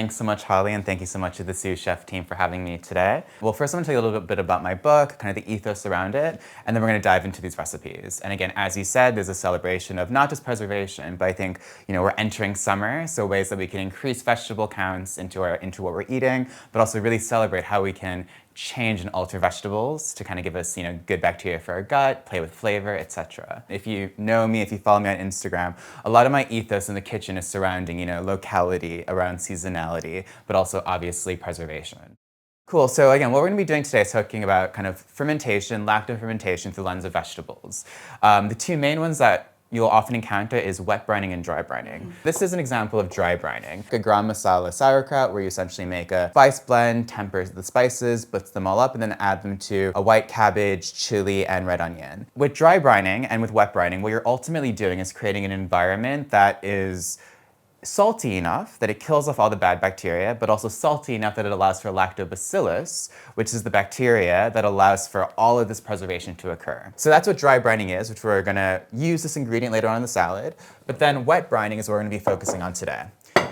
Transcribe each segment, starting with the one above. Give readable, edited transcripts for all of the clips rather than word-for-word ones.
Thanks so much, Holly, and thank you so much to the Sous Chef team for having me today. Well, first I'm going to tell you a little bit about my book, kind of the ethos around it, and then we're going to dive into these recipes. And again, as you said, there's a celebration of not just preservation, but I think, we're entering summer, so ways that we can increase vegetable counts into what we're eating, but also really celebrate how we can change and alter vegetables to kind of give us, good bacteria for our gut, play with flavor, etc. If you know me, if you follow me on Instagram, a lot of my ethos in the kitchen is surrounding, locality, around seasonality, but also obviously preservation. Cool, so again, what we're going to be doing today is talking about kind of fermentation, lacto fermentation through the lens of vegetables. The two main ones that you'll often encounter is wet brining and dry brining. This is an example of dry brining. A gram masala sauerkraut, where you essentially make a spice blend, temper the spices, blitz them all up, and then add them to a white cabbage, chili, and red onion. With dry brining and with wet brining, what you're ultimately doing is creating an environment that is salty enough that it kills off all the bad bacteria, but also salty enough that it allows for lactobacillus, which is the bacteria that allows for all of this preservation to occur. So that's what dry brining is, which we're gonna use this ingredient later on in the salad, but then wet brining is what we're gonna be focusing on today.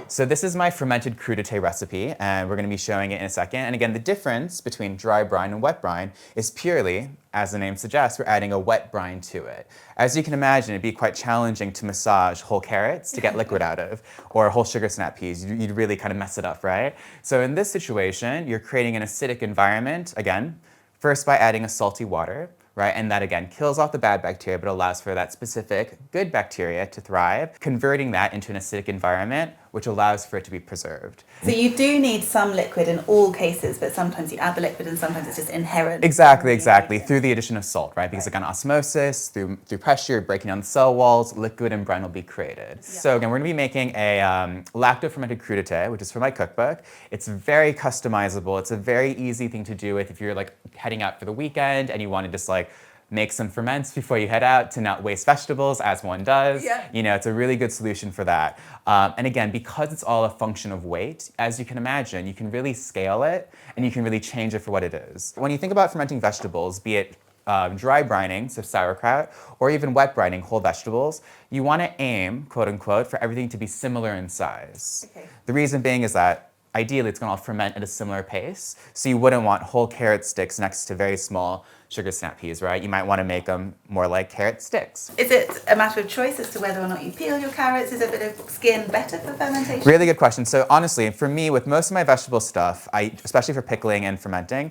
So this is my fermented crudité recipe, and we're going to be showing it in a second. And again, the difference between dry brine and wet brine is purely, as the name suggests, we're adding a wet brine to it. As you can imagine, it'd be quite challenging to massage whole carrots to get liquid out of, or whole sugar snap peas. You'd really kind of mess it up, right? So in this situation, you're creating an acidic environment, again, first by adding a salty water, right? And that, again, kills off the bad bacteria, but allows for that specific good bacteria to thrive, converting that into an acidic environment, which allows for it to be preserved. So you do need some liquid in all cases, but sometimes you add the liquid and sometimes it's just inherent. Exactly. Through the addition of salt, right? Because again, osmosis, through pressure, you're breaking down the cell walls, liquid and brine will be created. Yeah. So again, we're gonna be making a lacto fermented crudité, which is for my cookbook. It's very customizable. It's a very easy thing to do with if you're like heading out for the weekend and you want to just like make some ferments before you head out to not waste vegetables, as one does. Yeah. It's a really good solution for that. And again, because it's all a function of weight, as you can imagine, you can really scale it and you can really change it for what it is. When you think about fermenting vegetables, be it dry brining, so sauerkraut, or even wet brining, whole vegetables, you want to aim, quote unquote, for everything to be similar in size. Okay. The reason being is that ideally it's going to all ferment at a similar pace, so you wouldn't want whole carrot sticks next to very small sugar snap peas, right? You might want to make them more like carrot sticks. Is it a matter of choice as to whether or not you peel your carrots? Is a bit of skin better for fermentation? Really good question. So honestly, for me, with most of my vegetable stuff, especially for pickling and fermenting,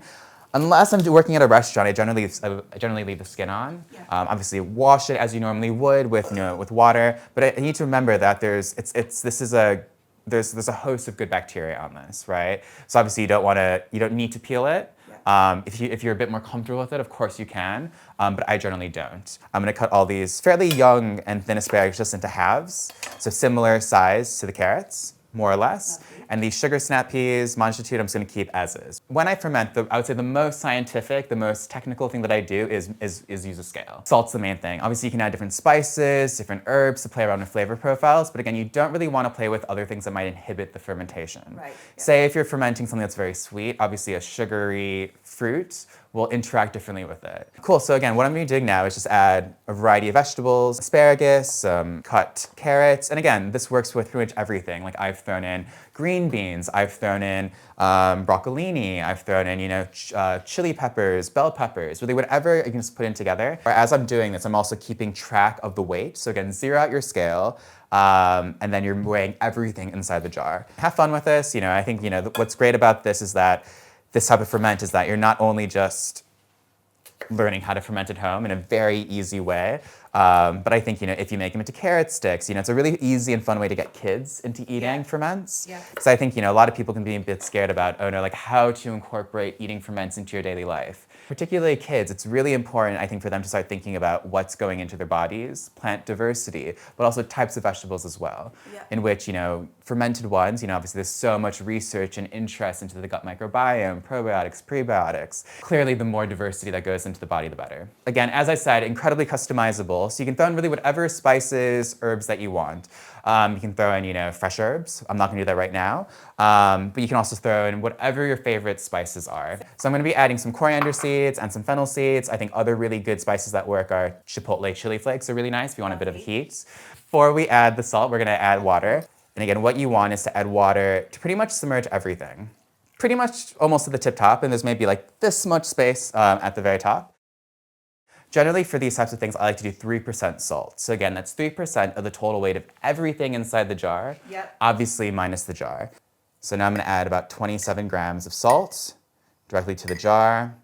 unless I'm working at a restaurant, I generally leave the skin on. Yeah. Obviously, wash it as you normally would with water. But I need to remember that there's a host of good bacteria on this, right? So obviously, you don't need to peel it. If you're a bit more comfortable with it, of course you can, but I generally don't. I'm going to cut all these fairly young and thin asparagus just into halves, so similar size to the carrots, more or less. And these sugar snap peas, mange tout, I'm just going to keep as is. When I ferment, I would say the most scientific, the most technical thing that I do is use a scale. Salt's the main thing. Obviously, you can add different spices, different herbs to play around with flavor profiles, but again, you don't really want to play with other things that might inhibit the fermentation. Right. Yeah. Say if you're fermenting something that's very sweet, obviously a sugary fruit will interact differently with it. Cool, so again, what I'm going to be doing now is just add a variety of vegetables, asparagus, cut carrots, and again, this works with pretty much everything. Like I've thrown in green beans, I've thrown in broccolini, I've thrown in, chili peppers, bell peppers, really whatever you can just put in together. As I'm doing this, I'm also keeping track of the weight. So again, zero out your scale, and then you're weighing everything inside the jar. Have fun with this. I think, what's great about this is that this type of ferment is that you're not only just learning how to ferment at home in a very easy way, but I think, if you make them into carrot sticks, it's a really easy and fun way to get kids into eating ferments. Yeah. So I think, a lot of people can be a bit scared about, how to incorporate eating ferments into your daily life. Particularly kids, it's really important, I think, for them to start thinking about what's going into their bodies, plant diversity, but also types of vegetables as well, in which, fermented ones, obviously there's so much research and interest into the gut microbiome, probiotics, prebiotics. Clearly, the more diversity that goes into the body, the better. Again, as I said, incredibly customizable, so you can throw in really whatever spices, herbs that you want. You can throw in, fresh herbs. I'm not going to do that right now. But you can also throw in whatever your favorite spices are. So I'm going to be adding some coriander seeds and some fennel seeds. I think other really good spices that work are chipotle chili flakes are really nice if you want a bit of heat. Before we add the salt, we're going to add water. And again, what you want is to add water to pretty much submerge everything. Pretty much almost to the tip top, and there's maybe like this much space at the very top. Generally, for these types of things, I like to do 3% salt. So again, that's 3% of the total weight of everything inside the jar, obviously minus the jar. So now I'm going to add about 27 grams of salt directly to the jar.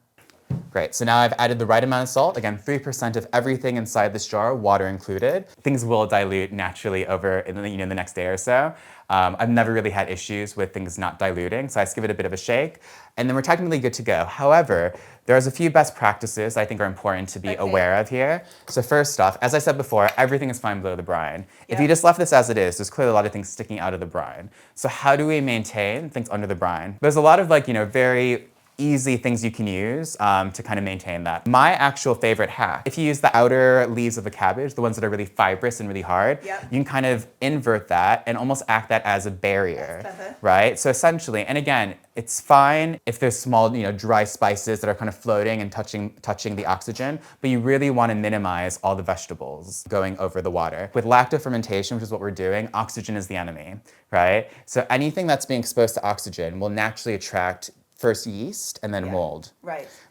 Great, so now I've added the right amount of salt. Again, 3% of everything inside this jar, water included. Things will dilute naturally over in the next day or so. I've never really had issues with things not diluting, so I just give it a bit of a shake, and then we're technically good to go. However, there's a few best practices I think are important to be aware of here. So first off, as I said before, everything is fine below the brine. If you just left this as it is, there's clearly a lot of things sticking out of the brine. So how do we maintain things under the brine? There's a lot of very easy things you can use to kind of maintain that. My actual favorite hack, if you use the outer leaves of a cabbage, the ones that are really fibrous and really hard, you can kind of invert that and almost act that as a barrier, right? So essentially, and again, it's fine if there's small, dry spices that are kind of floating and touching the oxygen, but you really want to minimize all the vegetables going over the water. With lacto fermentation, which is what we're doing, oxygen is the enemy, right? So anything that's being exposed to oxygen will naturally attract first yeast and then mold.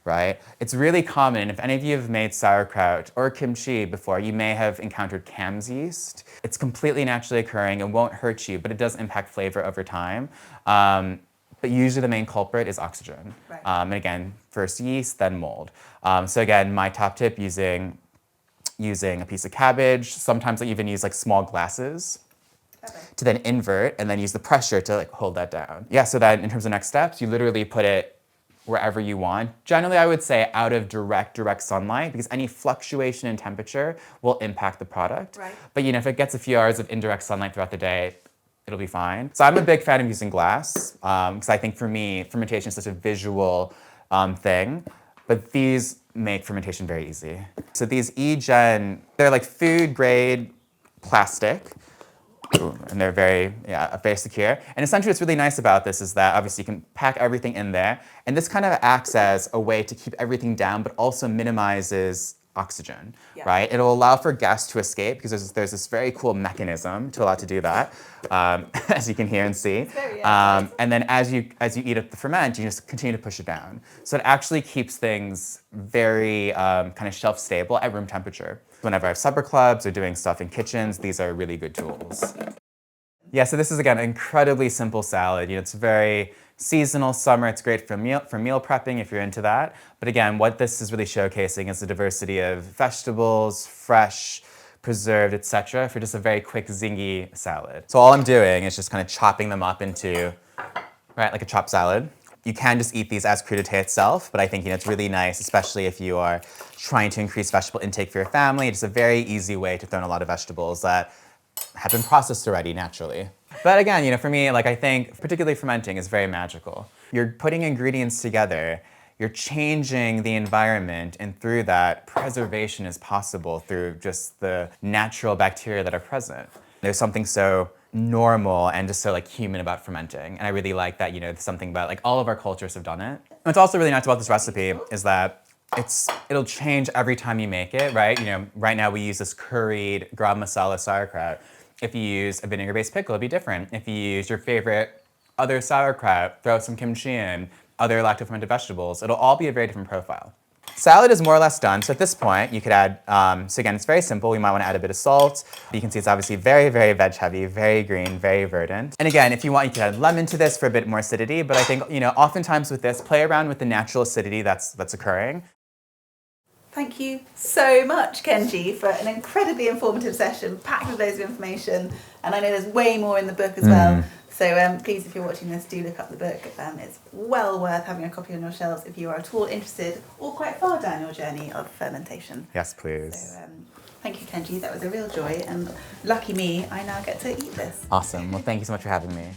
Right? It's really common, if any of you have made sauerkraut or kimchi before, you may have encountered Cam's yeast. It's completely naturally occurring, it won't hurt you, but it does impact flavor over time. But usually the main culprit is oxygen. And again, first yeast, then mold. So again, my top tip, using a piece of cabbage, sometimes I even use small glasses to then invert and then use the pressure to hold that down. Yeah, so that in terms of next steps, you literally put it wherever you want. Generally, I would say out of direct sunlight, because any fluctuation in temperature will impact the product. But if it gets a few hours of indirect sunlight throughout the day, it'll be fine. So I'm a big fan of using glass, because I think for me, fermentation is such a visual thing. But these make fermentation very easy. So these E-Gen, they're food grade plastic. And they're very secure. And essentially what's really nice about this is that obviously you can pack everything in there, and this kind of acts as a way to keep everything down, but also minimizes oxygen, right? It'll allow for gas to escape, because there's this very cool mechanism to allow to do that, as you can hear and see. And then as you eat up the ferment, you just continue to push it down. So it actually keeps things very kind of shelf stable at room temperature. Whenever I have supper clubs or doing stuff in kitchens, these are really good tools. Yeah, so this is, again, an incredibly simple salad. It's very seasonal, summer. It's great for meal prepping if you're into that. But again, what this is really showcasing is the diversity of vegetables, fresh, preserved, etc., for just a very quick, zingy salad. So all I'm doing is just kind of chopping them up into, like a chopped salad. You can just eat these as crudité itself, but I think it's really nice, especially if you are trying to increase vegetable intake for your family. It's a very easy way to throw in a lot of vegetables that have been processed already naturally. But again, for me, I think particularly fermenting is very magical. You're putting ingredients together, you're changing the environment, and through that, preservation is possible through just the natural bacteria that are present. There's something so normal and just so human about fermenting, and I really like that something about all of our cultures have done it. And what's also really nice about this recipe is that it'll change every time you make it, right? Right now we use this curried garam masala sauerkraut. If you use a vinegar-based pickle, it'll be different. If you use your favorite other sauerkraut, throw some kimchi in, other lacto-fermented vegetables, it'll all be a very different profile. Salad is more or less done, so at this point you could add, so again, it's very simple. We might want to add a bit of salt. You can see it's obviously very, very veg-heavy, very green, very verdant. And again, if you want, you could add lemon to this for a bit more acidity, but I think, oftentimes with this, play around with the natural acidity that's occurring. Thank you so much, Kenji, for an incredibly informative session, packed with loads of information, and I know there's way more in the book as well. So please, if you're watching this, do look up the book. It's well worth having a copy on your shelves if you are at all interested or quite far down your journey of fermentation. Yes, please. So thank you, Kenji. That was a real joy, and lucky me, I now get to eat this. Awesome. Well, thank you so much for having me.